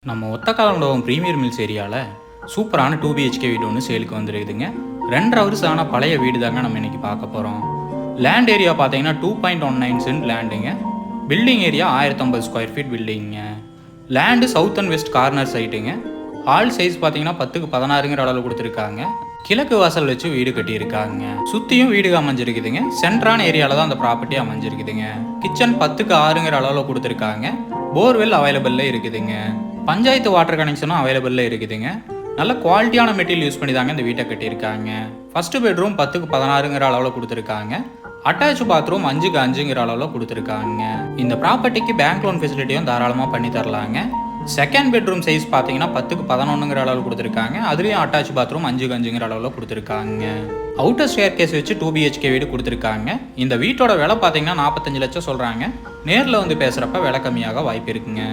நம்ம ஒத்தக்காலமண்டபம் premier mills ஏரியாவில் சூப்பரான 2 BHK வீடு ஒன்று சேலுக்கு வந்துருக்குதுங்க. 2.5 வருஷம் பழைய வீடு தாங்க நம்ம இன்னைக்கு பார்க்க போகிறோம். லேண்ட் ஏரியா பார்த்தீங்கன்னா 2.19 சென்ட் லேண்டுங்க. பில்டிங் ஏரியா 1050 ஸ்கொயர் ஃபீட் பில்டிங்க. Land south and west corner சைட்டுங்க. ஹால் சைஸ் பார்த்தீங்கன்னா 10க்கு 16ங்கிற அளவில் கொடுத்துருக்காங்க. கிழக்கு வாசல் வச்சு வீடு கட்டியிருக்காங்க. சுற்றியும் வீடு அமைஞ்சிருக்குதுங்க. சென்ட்ரான ஏரியாவில் தான் அந்த ப்ராப்பர்ட்டி அமைஞ்சிருக்குதுங்க. கிச்சன் 10க்கு 6ங்கிற அளவில் கொடுத்துருக்காங்க. போர்வெல் அவைலபிளில் இருக்குதுங்க. பஞ்சாயத்து வாட்டர் கனெக்ஷனும் அவைலபிளில் இருக்குதுங்க. நல்ல குவாலிட்டியான மெட்டீரியல் யூஸ் பண்ணி தாங்க இந்த வீட்டை கட்டியிருக்காங்க. ஃபர்ஸ்ட் பெட்ரூம் 10க்கு 16ங்கிற அளவில் கொடுத்துருக்காங்க. அட்டாச் பாத்ரூம் 5க்கு 5ங்கிற அளவில் கொடுத்துருக்காங்க. இந்த ப்ராப்பர்ட்டிக்கு பேங்க் லோன் ஃபெசிலிட்டியும் தாராளமாக பண்ணி தரலாங்க. செகண்ட் பெட்ரூம் சைஸ் பார்த்தீங்கன்னா 10க்கு 11ங்கிற அளவில் கொடுத்துருக்காங்க. அதுலேயும் அட்டாச் பாத்ரூம் 5க்கு 5ங்கிற அளவில் கொடுத்துருக்காங்க. அவுட்டர் ஸ்டேர் கேஸ் வச்சு 2 BHK வீடு கொடுத்துருக்காங்க. இந்த வீட்டோட விலை பார்த்தீங்கன்னா 45 லட்சம் சொல்கிறாங்க. நேரில் வந்து பேசுகிறப்ப விலை கம்மியாக வாய்ப்பு இருக்குங்க.